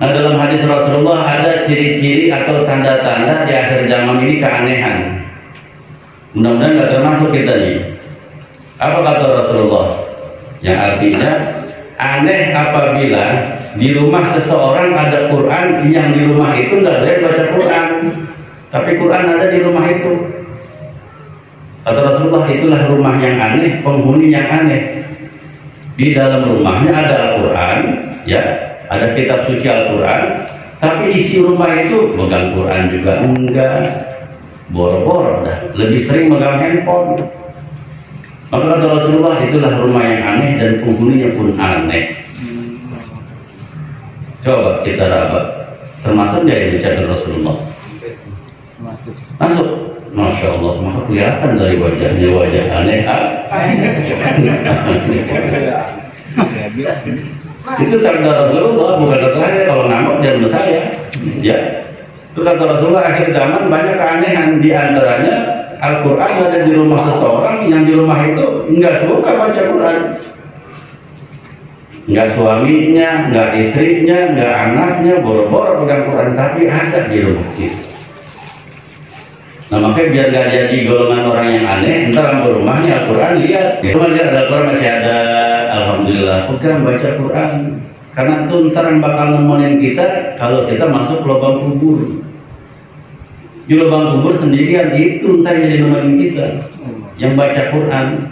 Nah, dalam hadis Rasulullah ada ciri-ciri atau tanda-tanda di akhir zaman ini keanehan. Mudah-mudahan nggak termasuk kita nih. Apa kata Rasulullah? Yang artinya aneh apabila di rumah seseorang ada Quran, yang di rumah itu nggak boleh baca Quran, tapi Quran ada di rumah itu. Kata Rasulullah, itulah rumah yang aneh, penghuni yang aneh. Di dalam rumahnya ada Al-Quran, ya, ada kitab suci Al-Quran, tapi isi rumah itu megang Quran juga enggak, boro-boro dah, lebih sering megang handphone. Maka kata Rasulullah, itulah rumah yang aneh dan penghuninya pun aneh. Coba kita rabat, termasuk dia yang dicatat Rasulullah. Masuk. Masya Allah, maka kelihatan dari wajahnya wajah aneh. Itu sabda Rasulullah, bukan kata saya. Kalau ngambek jangan saya. Ya, itu kata Rasulullah. Akhir zaman banyak keanehan, di antaranya Al-Quran ada di rumah seseorang yang di rumah itu nggak suka baca Quran, nggak suaminya, nggak istrinya, nggak anaknya, boro-boro pegang Quran, tapi ada di rumah itu. Nah, makanya biar gak jadi golongan orang yang aneh, ntar ambil rumahnya Al-Quran, lihat rumah lihat ada Al-Quran masih ada, alhamdulillah, pegang baca Quran. Karena itu ntar yang bakal nemenin kita kalau kita masuk lubang kubur. Di lubang kubur sendirian itu ntar jadi nemenin kita yang baca Quran.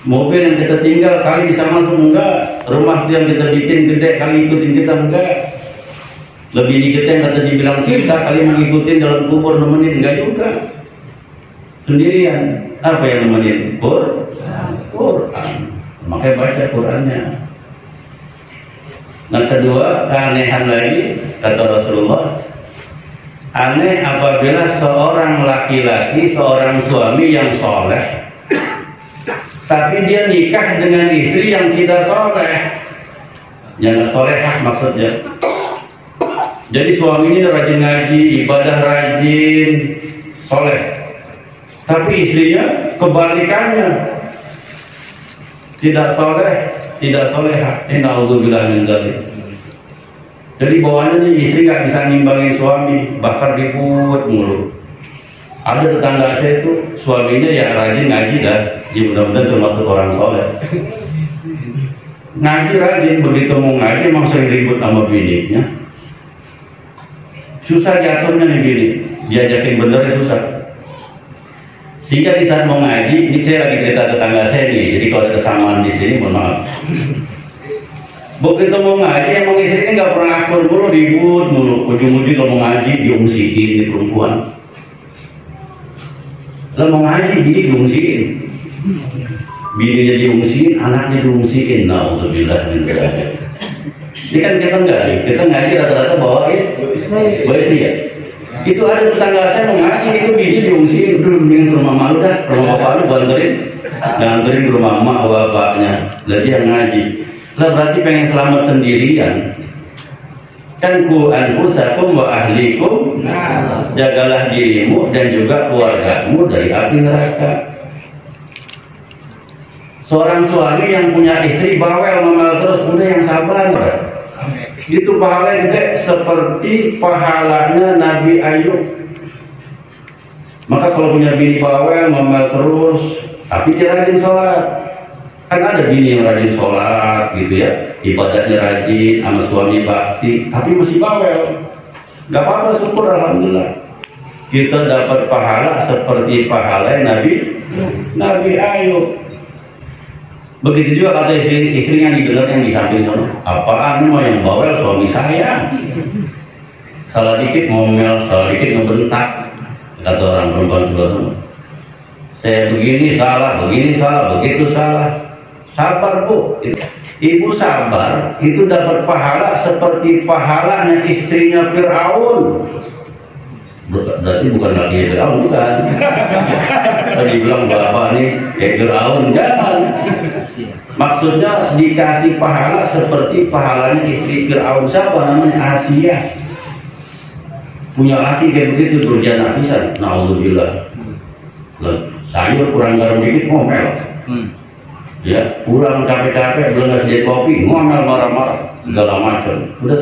Mobil yang kita tinggal kali bisa masuk enggak, rumah yang kita bikin gede kali ikutin kita enggak. Lebih dikit yang kata dibilang cinta kali mengikuti dalam kubur nemenin, enggak juga. Sendirian. Apa yang nemenin? Quran. Makanya baca Qurannya. Nah, kedua, keanehan lagi kata Rasulullah, aneh apabila seorang laki-laki, seorang suami yang soleh, tapi dia nikah dengan istri yang tidak soleh, yang solehah maksudnya. Jadi suaminya rajin ngaji, ibadah rajin, soleh, tapi istrinya kebalikannya, tidak soleh, tidak solehah. Inna'udzubillah min dzalik. Jadi bawaannya nih istri nggak bisa nimbangin suami, bakar ribut mulu. Ada tetangga saya itu suaminya yang rajin ngaji dan ya mudah-mudahan termasuk orang soleh. Ngaji rajin, begitu mau ngaji emang sering ribut sama bininya. Susah jatuhnya nih gini, diajakin bener susah. Sehingga di saat mau ngaji, ini saya lagi cerita tetangga saya nih, jadi kalau ada kesamaan di sini mohon maaf. Begitu mau ngaji, emang istrinya nggak pernah akur mulu, ribut mulu, ujung-ujung kalau mau ngaji diungsiin di perempuan. Kalau mau ngaji, bini diungsiin, bininya diungsiin, anaknya diungsiin. Na'udzubillah min dzalik. Ini kan kita ngaji rata-rata bawa istri ya. Itu ada tetangga saya mau ngaji, itu bini diungsiin, udah mendingan ke rumah malu dah, rumah bapak lu bantuin ke rumah emak bapaknya. Jadi yang ngaji. Lah berarti pengen selamat sendirian. Kan ku anfusakum wa ahlikum, jagalah dirimu dan juga keluargamu dari api neraka. Seorang suami yang punya istri bawel ngomel terus, udah yang sabar. Itu pahala gede seperti pahalanya Nabi Ayub. Maka kalau punya bini bawel ngomel terus, tapi dia rajin sholat. Kan ada bini yang rajin sholat gitu ya, ibadahnya rajin sama suami bakti, tapi masih bawel. Gak apa-apa, syukur alhamdulillah. Kita dapat pahala seperti pahala Nabi Ayub. Begitu juga kata istrinya didengar yang di samping sana, apaan mau yang bawel suami saya, salah dikit ngomel, salah dikit ngebentak, kata orang perempuan sebelah sana. Saya begini salah, begitu salah. Sabar bu, ibu sabar, itu dapat pahala seperti pahalanya istrinya Fir'aun. Berarti bukan lagi Fir'aun, bukan. Tadi bilang bapak nih kayak Fir'aun, jangan. Maksudnya dikasih pahala seperti pahalanya istri Fir'aun. Siapa namanya? Asia. Punya laki kayak begitu, durjana pisan. Na'udzubillah. Sayur kurang garam dikit ngomel. Ya, kurang capek-capek belum ngasih kopi ngomel marah-marah. segala macam. Udah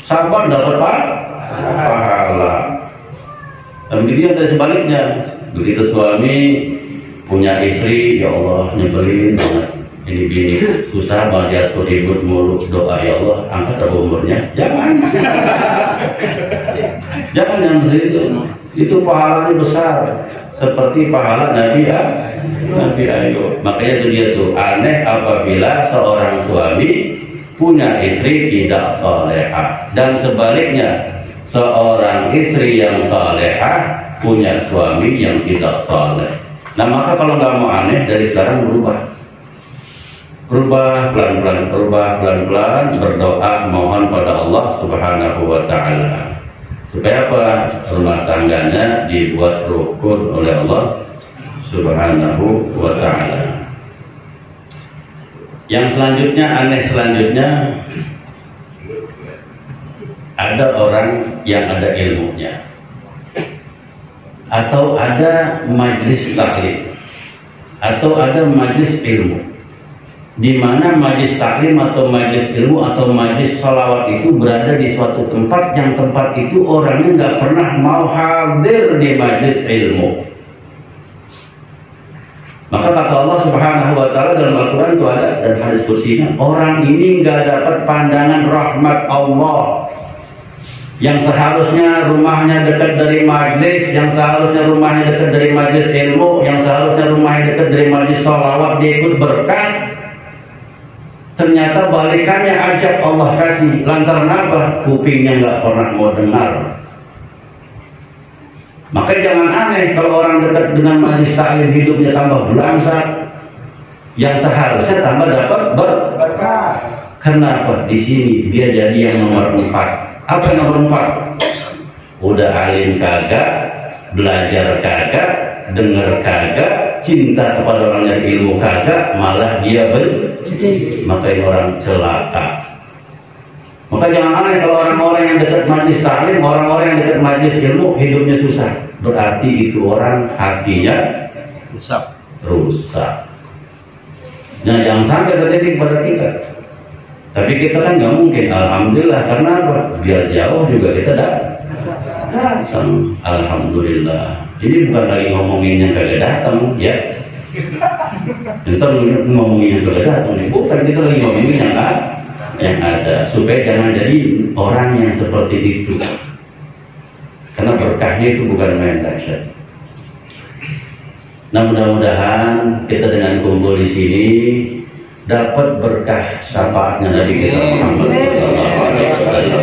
sabar dapat pahala. Dan begitu dari sebaliknya, begitu suami punya istri, ya Allah nyebelin banget, ini bini susah banget diatur, ribut mulu, doa ya Allah angkat umurnya. Jangan itu pahalanya besar seperti pahala Nabi Ayub. Makanya itu dia tuh aneh apabila seorang suami punya istri tidak salehah, dan sebaliknya seorang istri yang salehah punya suami yang tidak saleh. Nah maka kalau nggak mau aneh, dari sekarang berubah pelan-pelan, berdoa mohon pada Allah Subhanahu wa Ta'ala supaya apa? Rumah tangganya dibuat rukun oleh Allah Subhanahu wa Ta'ala. Yang selanjutnya, aneh selanjutnya, ada orang yang ada ilmunya atau ada majlis taklim atau ada majlis ilmu, di mana majlis taklim atau majlis ilmu atau majlis sholawat itu berada di suatu tempat yang tempat itu orangnya nggak pernah mau hadir di majlis ilmu. Maka kata Allah Subhanahu wa Ta'ala dalam Al-Quran itu ada, dan hadis kursinya, orang ini nggak dapat pandangan rahmat Allah. Yang seharusnya rumahnya dekat dari majlis, yang seharusnya rumahnya dekat dari majlis ilmu, yang seharusnya rumahnya dekat dari majlis sholawat, dia ikut berkat, ternyata balikannya ajab Allah kasih. Lantaran apa? Kupingnya nggak pernah mau dengar. Maka jangan aneh kalau orang dekat dengan majlis taklim hidupnya tambah belangsang, yang seharusnya tambah dapat berkah. Kenapa? Di sini dia jadi yang nomor 4. Apa yang nomor 4? Udah alim kagak, belajar kagak, dengar kagak, cinta kepada orang yang ilmu kagak, malah dia benci. Maka ini orang celaka. Maka jangan aneh kalau orang-orang yang dekat majlis taklim, orang-orang yang dekat majlis ilmu hidupnya susah. Berarti itu orang hatinya rusak. Nah jangan sampai terjadi kepada kita. Tapi kita kan nggak mungkin, alhamdulillah, karena apa? Biar jauh juga kita datang. Alhamdulillah. Ini bukan lagi ngomongin yang kagak datang, ya. Kita ngomongin yang kagak datang, bukan, kita lagi ngomongin yang ada, supaya jangan jadi orang yang seperti itu. Karena berkahnya itu bukan main dahsyat. Nah mudah-mudahan kita dengan kumpul di sini dapat berkah syafaatnya Nabi kita Muhammad sallallahu alaihi wasallam.